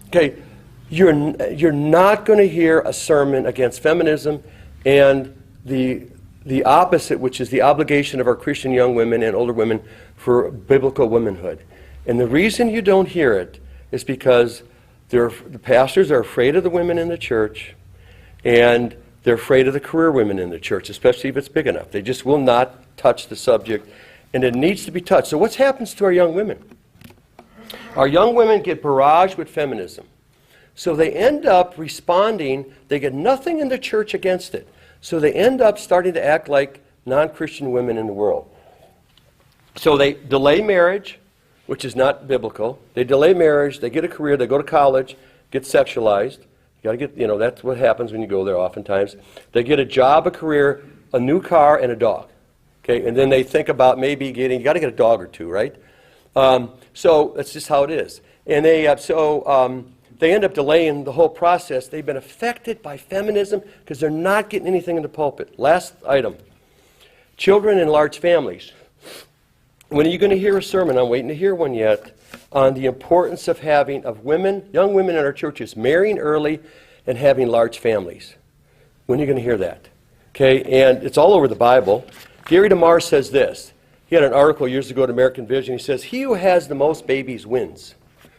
Okay, you're not going to hear a sermon against feminism and the opposite, which is the obligation of our Christian young women and older women for biblical womanhood. And the reason you don't hear it is because the pastors are afraid of the women in the church, and they're afraid of the career women in the church, especially if it's big enough. They just will not touch the subject, and it needs to be touched. So what happens to our young women? Our young women get barraged with feminism. So they end up responding. They get nothing in the church against it. So they end up starting to act like non-Christian women in the world. So they delay marriage, which is not biblical. They delay marriage, they get a career, they go to college, get sexualized. You got to get, that's what happens when you go there oftentimes. They get a job, a career, a new car, and a dog. Okay, and then they think about maybe you got to get a dog or two, right? So that's just how it is. And they end up delaying the whole process. They've been affected by feminism because they're not getting anything in the pulpit. Last item, children in large families. When are you going to hear a sermon? I'm waiting to hear one yet on the importance of young women in our churches marrying early and having large families. When are you going to hear that? Okay, and it's all over the Bible. Gary DeMar says this. He had an article years ago at American Vision. He says, he who has the most babies wins.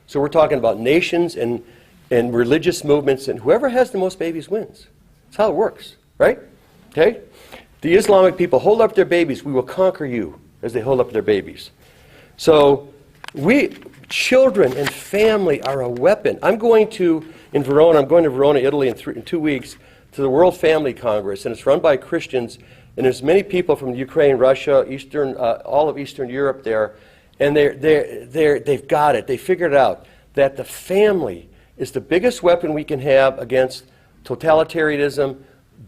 So we're talking about nations and religious movements, and whoever has the most babies wins. That's how it works, right? Okay? The Islamic people hold up their babies. We will conquer you, as they hold up their babies. So children and family are a weapon. I'm going to Verona, Italy in 2 weeks to the World Family Congress, and it's run by Christians, and there's many people from Ukraine, Russia, all of Eastern Europe there, and they've got it. They figured out that the family is the biggest weapon we can have against totalitarianism,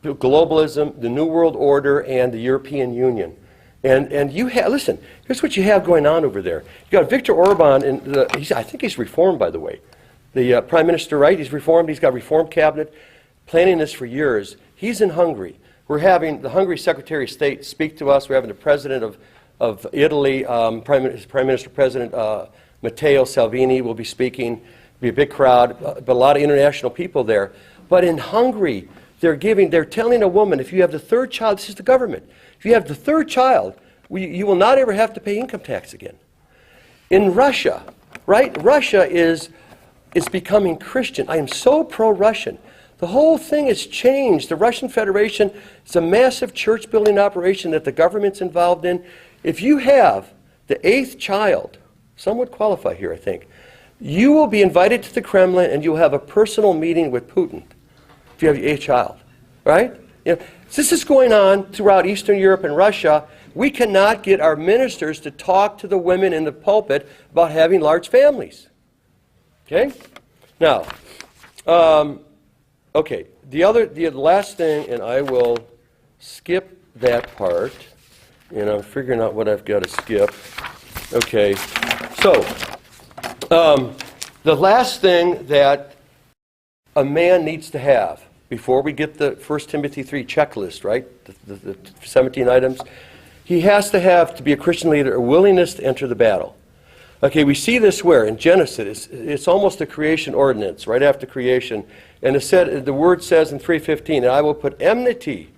globalism, the New World Order, and the European Union. And listen, here's what you have going on over there. You got Viktor Orban, and I think he's reformed, by the way. The prime minister, right? He's reformed. He's got a reform cabinet, planning this for years. He's in Hungary. We're having the Hungary Secretary of State speak to us. We're having the president of Italy, Prime Minister President Matteo Salvini will be speaking. It'll be a big crowd, but a lot of international people there. But in Hungary, they're telling a woman, if you have the third child, this is the government, if you have the third child, you will not ever have to pay income tax again. In Russia, right? Russia is becoming Christian. I am so pro-Russian. The whole thing has changed. The Russian Federation is a massive church-building operation that the government's involved in. If you have the 8th child, some would qualify here, I think, you will be invited to the Kremlin and you'll have a personal meeting with Putin if you have your 8th child, right? This is going on throughout Eastern Europe and Russia. We cannot get our ministers to talk to the women in the pulpit about having large families. Okay? Now, Okay, the last thing, and I will skip that part, and I'm figuring out what I've got to skip. Okay, so the last thing that a man needs to have before we get the 1 Timothy 3 checklist, right, the 17 items, he has to be a Christian leader, a willingness to enter the battle. Okay, we see this where? In Genesis. It's almost a creation ordinance, right after creation. And the word says in 3:15, and I will put enmity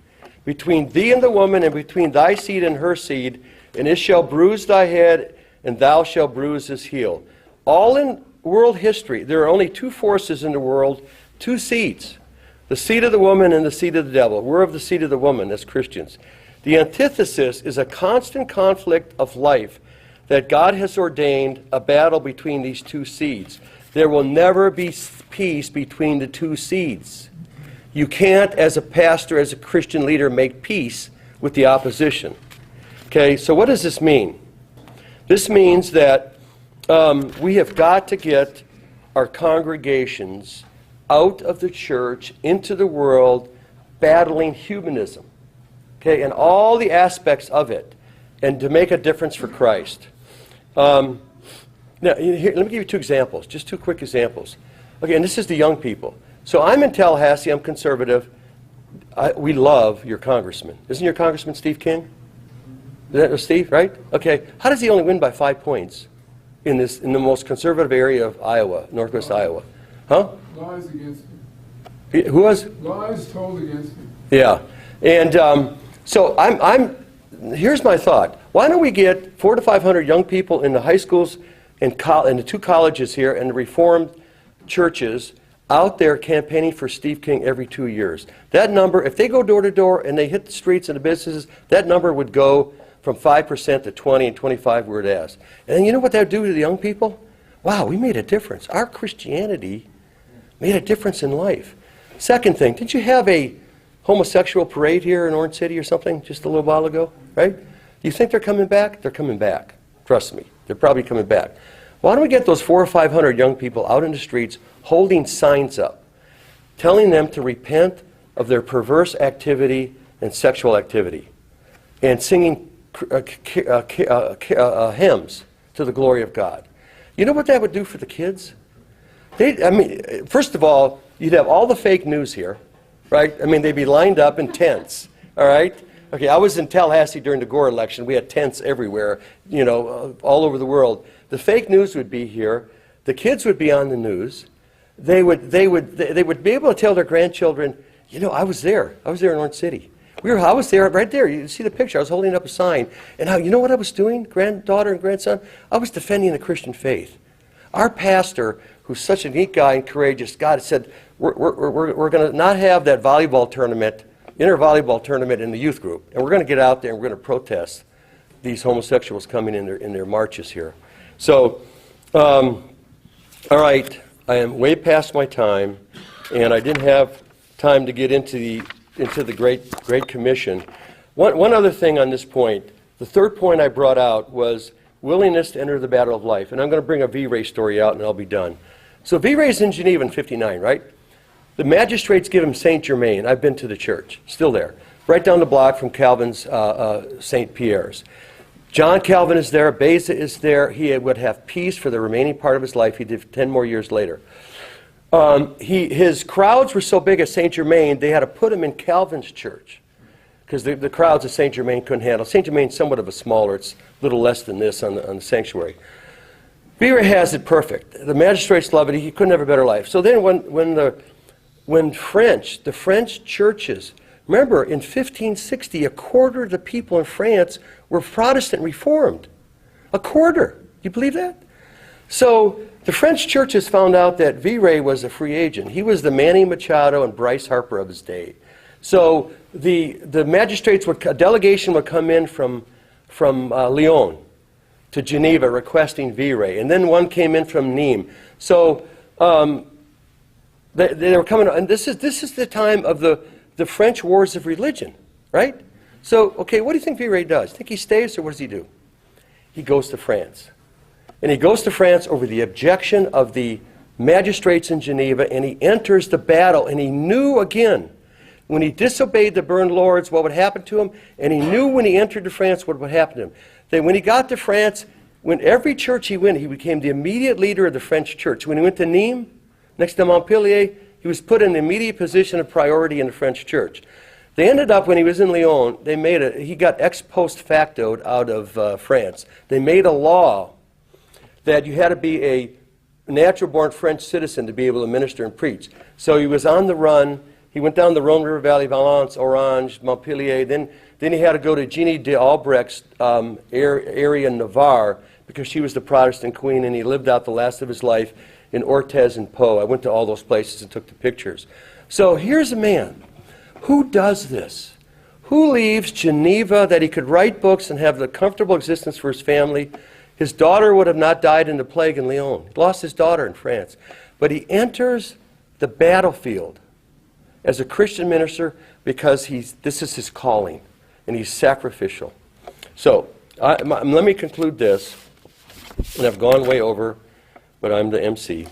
between thee and the woman, and between thy seed and her seed, and it shall bruise thy head, and thou shalt bruise his heel. All in world history, there are only two forces in the world, two seeds. The seed of the woman and the seed of the devil. We're of the seed of the woman as Christians. The antithesis is a constant conflict of life that God has ordained, a battle between these two seeds. There will never be peace between the two seeds. You can't, as a pastor, as a Christian leader, make peace with the opposition. Okay, so what does this mean? This means that we have got to get our congregations out of the church into the world battling humanism. Okay, and all the aspects of it, and to make a difference for Christ. Now, here, let me give you two examples, just two quick examples. Okay, and this is the young people. So I'm in Tallahassee, I'm conservative. We love your congressman. Isn't your congressman Steve King? Is that Steve, right? Okay, how does he only win by 5 points in the most conservative area of Iowa, northwest Iowa? Huh? Lies against him. Who was? Lies told against him. Yeah, and so here's my thought. Why don't we get 400 to 500 young people in the high schools and the two colleges here and the Reformed churches out there campaigning for Steve King every 2 years? That number, if they go door to door and they hit the streets and the businesses, that number would go from 5% to 20 and 25 where it is. And you know what that would do to the young people? Wow, we made a difference. Our Christianity made a difference in life. Second thing, didn't you have a homosexual parade here in Orange City or something just a little while ago, right? You think they're coming back? They're coming back. Trust me, they're probably coming back. Why don't we get those 400 or 500 young people out in the streets holding signs up, telling them to repent of their perverse activity and sexual activity, and singing hymns to the glory of God? You know what that would do for the kids? First of all, you'd have all the fake news here, right? I mean, they'd be lined up in tents, all right? Okay, I was in Tallahassee during the Gore election. We had tents everywhere, all over the world. The fake news would be here. The kids would be on the news. They would be able to tell their grandchildren, I was there. I was there in Orange City. I was there, right there. You see the picture. I was holding up a sign. And you know what I was doing, granddaughter and grandson? I was defending the Christian faith. Our pastor, who's such a neat guy and courageous, God said, we're going to not have that volleyball tournament, inter-volleyball tournament in the youth group. And we're going to get out there and we're going to protest these homosexuals coming in their marches here. So, all right, I am way past my time, and I didn't have time to get into the Great Commission. One other thing on this point, the third point I brought out was willingness to enter the battle of life. And I'm going to bring a V-Ray story out, and I'll be done. So V-Ray's in Geneva in 59, right? The magistrates give him Saint Germain. I've been to the church, still there, right down the block from Calvin's St. Pierre's. John Calvin is there, Beza is there. He would have peace for the remaining part of his life. He did 10 more years later. His crowds were so big at St. Germain, they had to put him in Calvin's church because the crowds at St. Germain couldn't handle. St. Germain's somewhat of a smaller, it's a little less than this on the sanctuary. V-Ray has it perfect. The magistrates love it. He couldn't have a better life. So then when the French churches, remember in 1560, a quarter of the people in France were Protestant Reformed. A quarter. Do you believe that? So the French churches found out that V-Ray was a free agent. He was the Manny Machado and Bryce Harper of his day. So the magistrates, a delegation would come in from Lyon to Geneva requesting V-Ray. And then one came in from Nîmes. So they were coming, and this is the time of the French wars of religion, right? So, okay, what do you think V-Ray does? Think he stays, or what does he do? He goes to France. And he goes to France over the objection of the magistrates in Geneva, and he enters the battle, and he knew again when he disobeyed the burned lords what would happen to him, and he knew when he entered to France what would happen to him. That when he got to France, when every church he went, he became the immediate leader of the French church. When he went to Nîmes, next to Montpellier, he was put in the immediate position of priority in the French church. They ended up, when he was in Lyon, he got ex post factoed out of France. They made a law that you had to be a natural-born French citizen to be able to minister and preach. So he was on the run. He went down the Rhone River Valley, Valence, Orange, Montpellier. Then he had to go to Jeanne d'Albrec's area in Navarre because she was the Protestant queen, and he lived out the last of his life in Orthez and Pau. I went to all those places and took the pictures. So here's a man. Who does this? Who leaves Geneva that he could write books and have the comfortable existence for his family? His daughter would have not died in the plague in Lyon. He lost his daughter in France. But he enters the battlefield as a Christian minister because this is his calling, and he's sacrificial. So let me conclude this, and I've gone way over, but I'm the MC,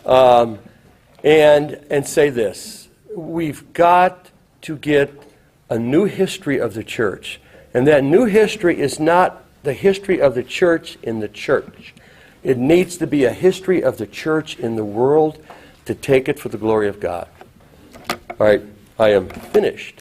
and say this. We've got to get a new history of the church, and that new history is not the history of the church in the church. It needs to be a history of the church in the world to take it for the glory of God. All right, I am finished.